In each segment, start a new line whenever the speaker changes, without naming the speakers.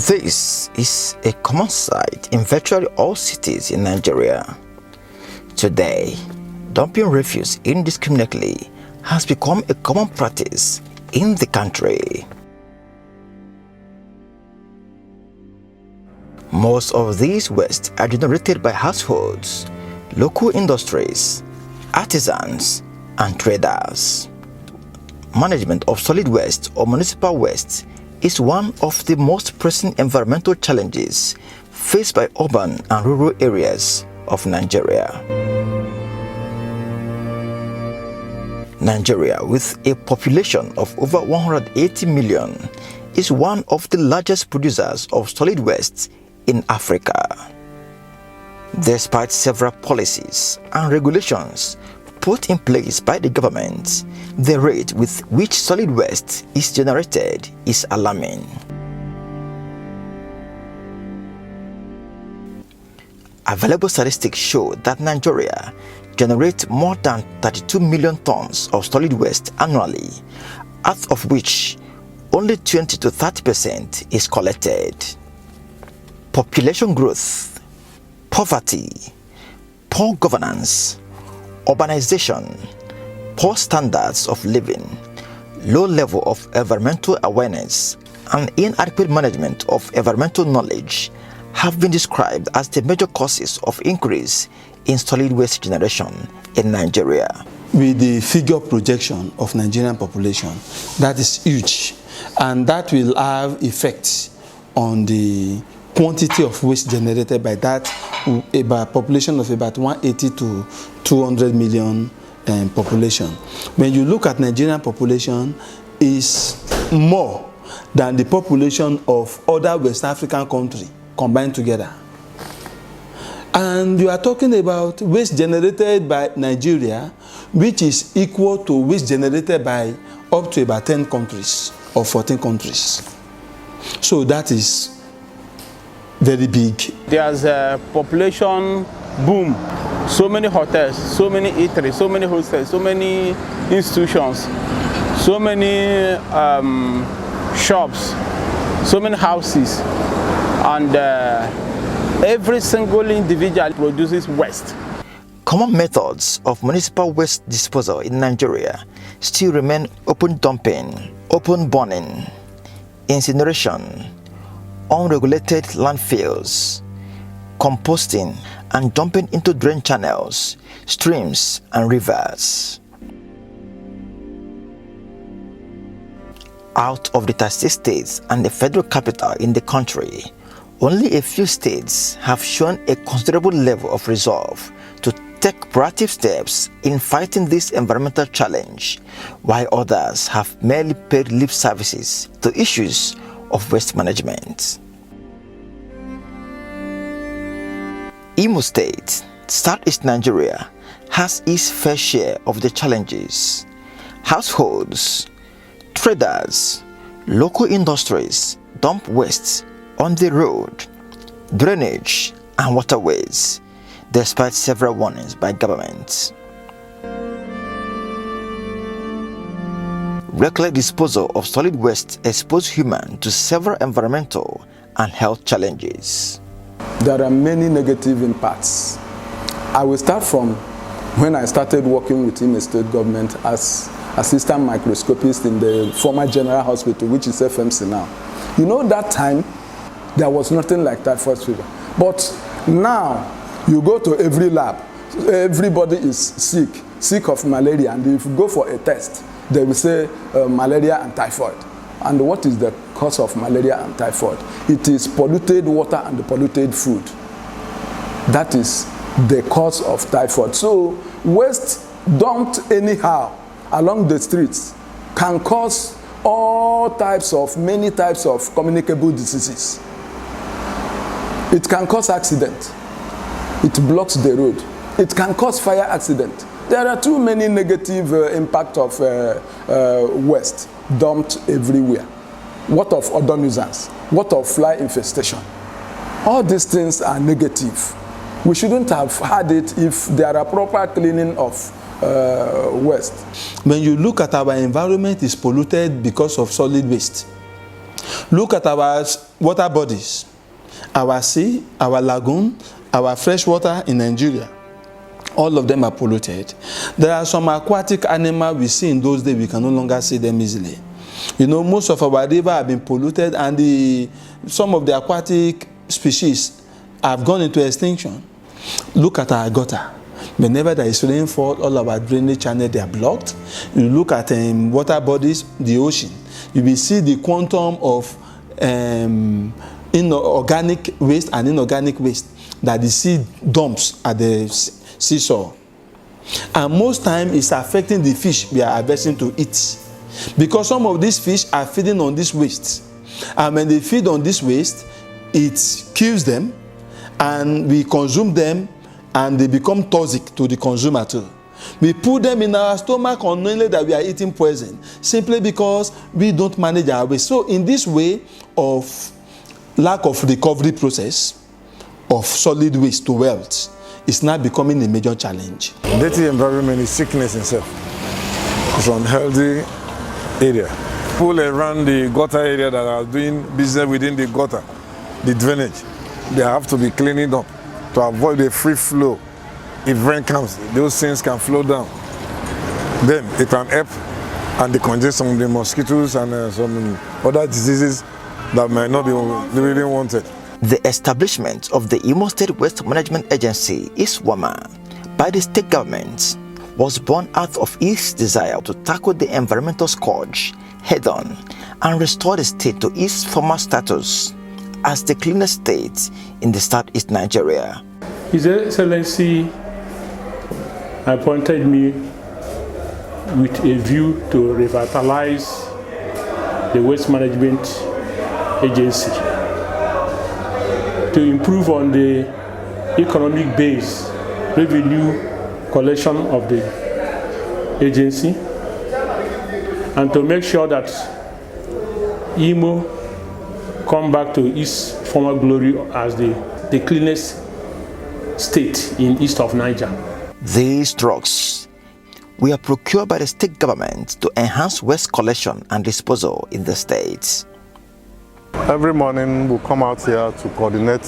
This is a common sight in virtually all cities in Nigeria. Today, dumping refuse indiscriminately has become a common practice in the country. Most of these wastes are generated by households, local industries, artisans, and traders. Management of solid waste or municipal waste is one of the most pressing environmental challenges faced by urban and rural areas of Nigeria. Nigeria, with a population of over 180 million, is one of the largest producers of solid waste in Africa. Despite several policies and regulations put in place by the government, the rate with which solid waste is generated is alarming. Available statistics show that Nigeria generates more than 32 million tons of solid waste annually, out of which only 20 to 30% is collected. Population growth, poverty, poor governance, urbanization, poor standards of living, low level of environmental awareness, and inadequate management of environmental knowledge have been described as the major causes of increase in solid waste generation in Nigeria.
With the figure projection of Nigerian population, that is huge, and that will have effects on the quantity of waste generated by that about population of about 180 to 200 million population. When you look at Nigerian population, is more than the population of other West African countries combined together. And you are talking about waste generated by Nigeria, which is equal to waste generated by up to about 10 countries or 14 countries. So that is very big.
There's a population boom. So many hotels, so many eateries, so many hostels, so many institutions, so many shops, so many houses, and every single individual produces waste.
Common methods of municipal waste disposal in Nigeria still remain open dumping, open burning, incineration, unregulated landfills, composting, and dumping into drain channels, streams, and rivers. Out of the 36 states and the federal capital in the country, only a few states have shown a considerable level of resolve to take proactive steps in fighting this environmental challenge, while others have merely paid lip services to issues of waste management. Imo State, Southeast Nigeria, has its fair share of the challenges. Households, traders, local industries dump waste on the road, drainage, and waterways, despite several warnings by governments. Reckless disposal of solid waste exposes humans to several environmental and health challenges.
There are many negative impacts. I will start from when I started working with Imo State government as assistant microscopist in the former General Hospital, which is FMC now. You know, that time, there was nothing like typhoid fever. But now, you go to every lab, everybody is sick of malaria, and if you go for a test, they will say malaria and typhoid. And what is the cause of malaria and typhoid? It is polluted water and polluted food. That is the cause of typhoid. So waste dumped anyhow along the streets can cause many types of communicable diseases. It can cause accident. It blocks the road. It can cause fire accident. There are too many negative impact of waste dumped everywhere. What of odor nuisance? What of fly infestation? All these things are negative. We shouldn't have had it if there are proper cleaning of waste.
When you look at our environment, is polluted because of solid waste. Look at our water bodies, our sea, our lagoon, our fresh water in Nigeria. All of them are polluted. There are some aquatic animals we see in those days, we can no longer see them easily. You know, most of our rivers have been polluted, and some of the aquatic species have gone into extinction. Look at our gutter. Whenever there is rainfall, all our drainage channels, they are blocked. You look at water bodies, the ocean, you will see the quantum of organic waste and inorganic waste that the sea dumps at the seashore. And most time it's affecting the fish we are harvesting to eat, because some of these fish are feeding on this waste, and when they feed on this waste, it kills them, and we consume them, and they become toxic to the consumer too. We put them in our stomach unknowingly that we are eating poison, simply because we don't manage our waste. So in this way of lack of recovery process of solid waste to wealth, is now becoming a major challenge.
Dirty environment is sickness itself. It's an unhealthy area. People around the gutter area that are doing business within the gutter, the drainage, they have to be cleaning up to avoid the free flow. If rain comes, those things can flow down. Then it can help and decongest some of the mosquitoes and some other diseases that might not be really wanted.
The establishment of the Imo State Waste Management Agency, ISWAMA, by the state government was born out of its desire to tackle the environmental scourge head-on and restore the state to its former status as the cleanest state in the southeast Nigeria.
His Excellency appointed me with a view to revitalize the Waste Management Agency, to improve on the economic base revenue collection of the agency, and to make sure that Imo come back to its former glory as the cleanest state in east of Niger.
These drugs were procured by the state government to enhance waste collection and disposal in the state.
Every morning we come out here to coordinate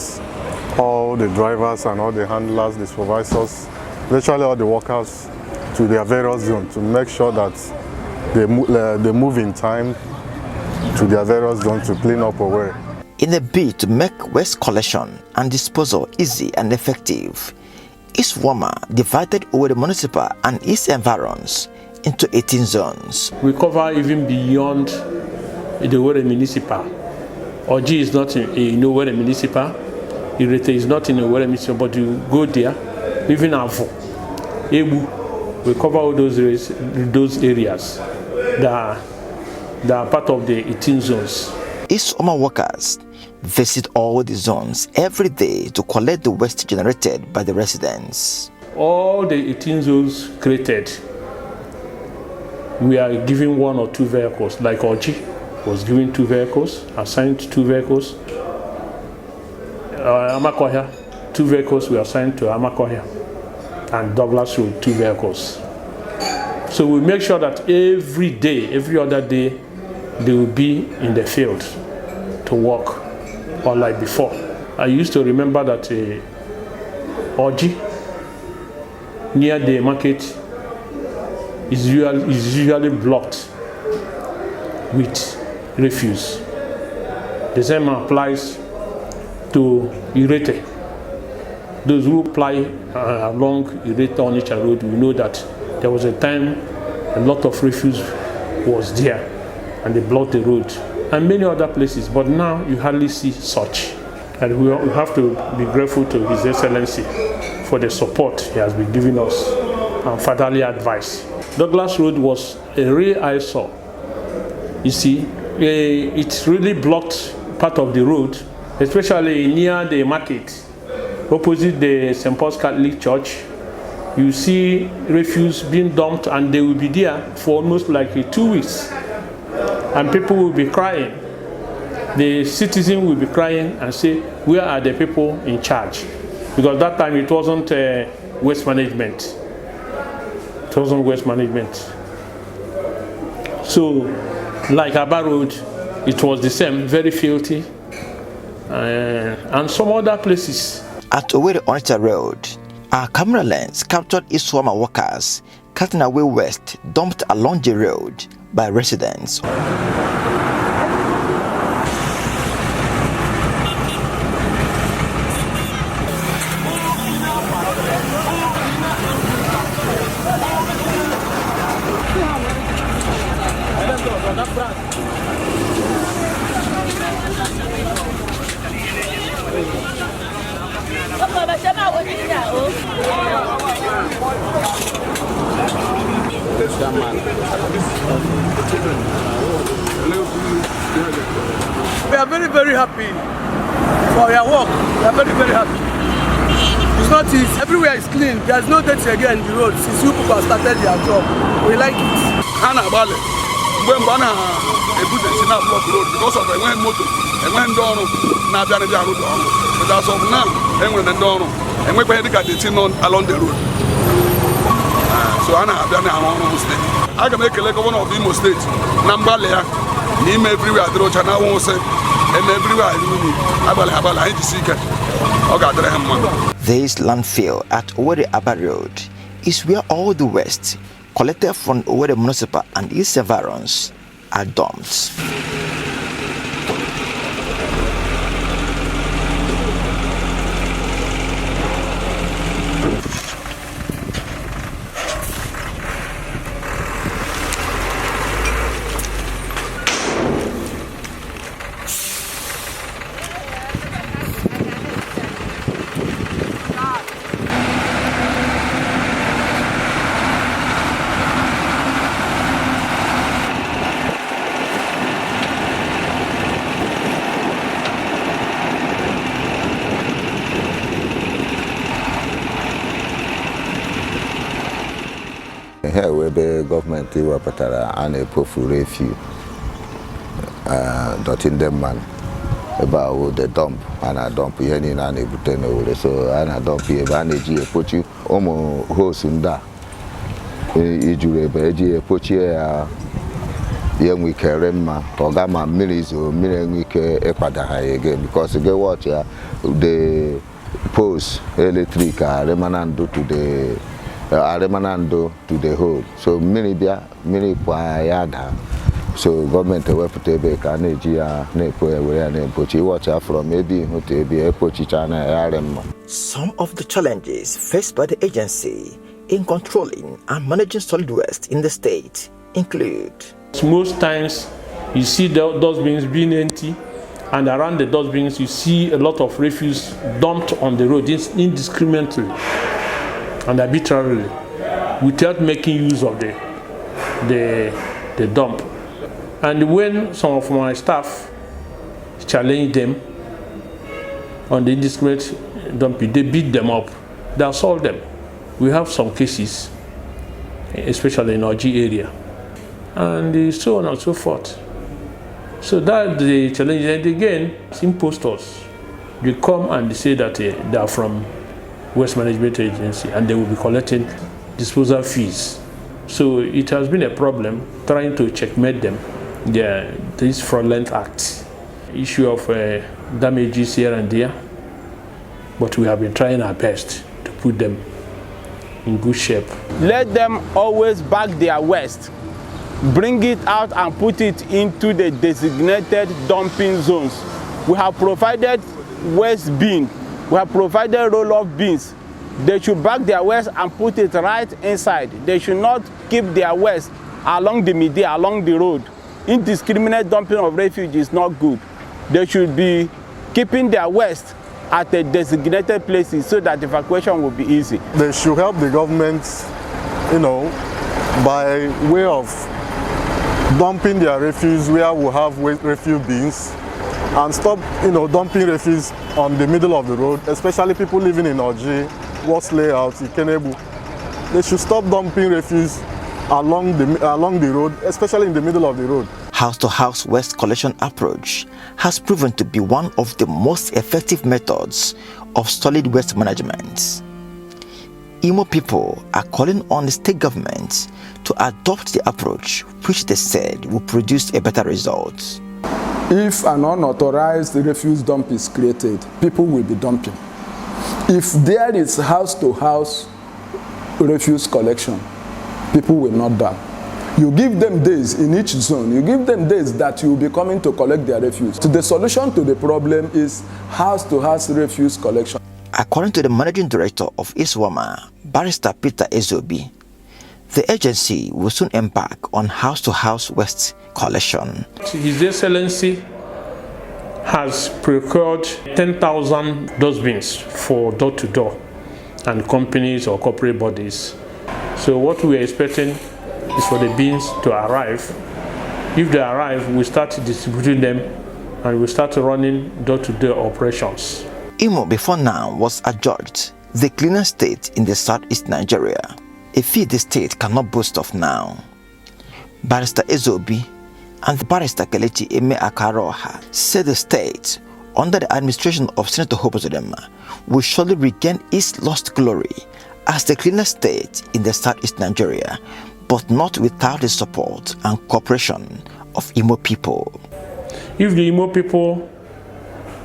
all the drivers and all the handlers, the supervisors, literally all the workers to their various zones to make sure that they move in time to their various zones to clean up away.
In a bid to make waste collection and disposal easy and effective, ISWAMA divided Owerri Municipal and its environs into 18 zones.
We cover even beyond the Owerri Municipal. Oji is not in Owerri Municipal, Irete is not in Owerri Municipal, but you go there, even Avo, Ebu, we cover all those areas that are part of the 18 zones.
ISWAMA workers visit all the zones every day to collect the waste generated by the residents.
All the 18 zones created, we are giving 1 or 2 vehicles, like Oji was given 2 vehicles, assigned 2 vehicles. Amakohia, 2 vehicles were assigned to Amakohia, and Douglas Road, 2 vehicles. So we make sure that every day, every other day, they will be in the field to work, unlike before. I used to remember that Oji, near the market, is usually blocked with refuse. The same applies to Irete. Those who apply along Irete Onitsha Road, we know that there was a time a lot of refuse was there and they blocked the road, and many other places, but now you hardly see such. And we have to be grateful to His Excellency for the support he has been giving us and fatherly advice. Douglas Road was a real eyesore. You see, it really blocked part of the road, especially near the market, opposite the St. Paul's Catholic Church. You see refuse being dumped, and they will be there for almost like 2 weeks. And people will be crying. The citizen will be crying and say, where are the people in charge? Because that time it wasn't waste management. It wasn't waste management. So, like Aba Road, it was the same, very filthy, and some other places.
At Owerri Onitsha Road, our camera lens captured Iswama workers cutting away waste dumped along the road by residents.
We are very, very happy for your work. We are very, very happy. It's not easy. Everywhere is clean. There's no dirty again in the road since you people have started their job. We like it.
Hana Bale, when Bana put the Sina block road because of the when motor and when Dono, now Jana Road. But as of now, and when the Dono, and we pay the Tin along the road. So Anna have done our state. I can make a leg of one of the most states. Nambalea, name everywhere, the Rochana won't say, and everywhere I need to seek it.
This landfill at Owerri Aba Road is where all the waste collected from Owerri Municipal and its environs are dumped.
Here where the government wapatara and a pofu refuse in them man about the dump and a dump here in an ebuteno so and a dump here banage a put you almost host in that ijure beji a put here young we carema or gamma millis or million week equada again because again what the post electric remanando to the Aremanando to the whole. So many yada. So government will put a big energy from maybe
Some of the challenges faced by the agency in controlling and managing solid waste in the state include:
most times you see the dustbins being empty, and around the dustbins you see a lot of refuse dumped on the road indiscriminately and arbitrarily, without making use of the dump. And when some of my staff challenge them on the indiscriminate dumping, they beat them up, they assault them. We have some cases, especially in our G area, and so on and so forth. So that's the challenge. And again, impostors, they come and they say that they are from Waste Management Agency and they will be collecting disposal fees. So it has been a problem trying to checkmate them, this fraudulent acts. Issue of damages here and there, but we have been trying our best to put them in good shape.
Let them always bag their waste, bring it out and put it into the designated dumping zones. We have provided waste bin. We have provided roll-off bins. They should bag their waste and put it right inside. They should not keep their waste along the media, along the road. Indiscriminate dumping of refuse is not good. They should be keeping their waste at the designated places so that evacuation will be easy.
They should help the government, by way of dumping their refuse where we have refuse bins, and stop, dumping refuse on the middle of the road, especially people living in Oji, What's layout, Ikenebu. They should stop dumping refuse along the road, especially in the middle of the road.
House-to-house waste collection approach has proven to be one of the most effective methods of solid waste management. Imo people are calling on the state government to adopt the approach, which they said will produce a better result.
If an unauthorized refuse dump is created, people will be dumping. If there is house-to-house refuse collection, people will not dump. You give them days in each zone. You give them days that you will be coming to collect their refuse. So the solution to the problem is house-to-house refuse collection.
According to the managing director of ISWAMA, Barrister Peter Ezobi, the agency will soon embark on house-to-house waste collection.
His Excellency has procured 10,000 dustbins for door-to-door and companies or corporate bodies. So what we are expecting is for the bins to arrive. If they arrive, we start distributing them and we start running door-to-door operations.
Imo before now was adjudged the cleanest state in the southeast Nigeria, a feat the state cannot boast of now. Barrister Ezobi and Barrister Kelechi Eme Akaroha said the state, under the administration of Senator Hope Uzodinma, will surely regain its lost glory as the cleanest state in the southeast Nigeria, but not without the support and cooperation of Imo people.
If the Imo people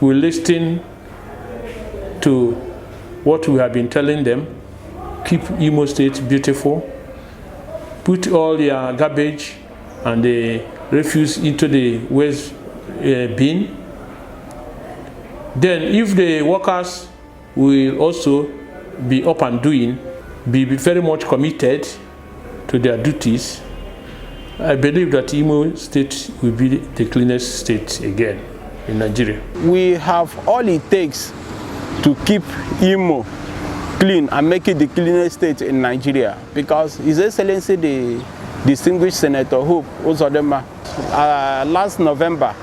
will listen to what we have been telling them, keep Imo State beautiful, put all their garbage and the refuse into the waste bin, then if the workers will also be up and doing, be very much committed to their duties, I believe that Imo State will be the cleanest state again in Nigeria.
We have all it takes to keep Imo clean and make it the cleanest state in Nigeria, because His Excellency the distinguished Senator Hope Uzodinma last November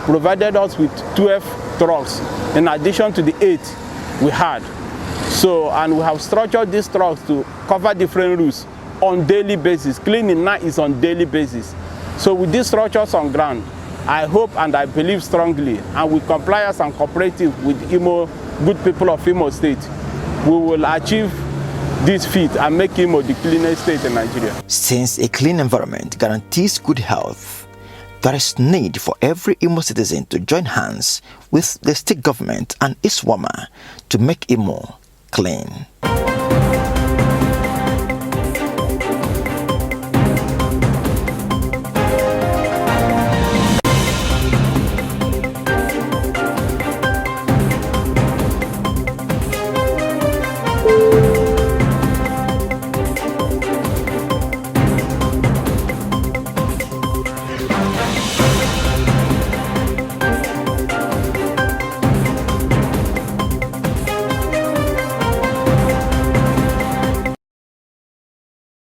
provided us with 12 trucks in addition to the 8 we had. So, and we have structured these trucks to cover different routes on daily basis. Cleaning now is on daily basis. So with these structures on ground, I hope and I believe strongly, and with compliance and cooperative with Imo, good people of Imo State, we will achieve this feat and make Imo the cleanest state in Nigeria.
Since a clean environment guarantees good health, there is need for every Imo citizen to join hands with the state government and ISWAMA to make Imo clean.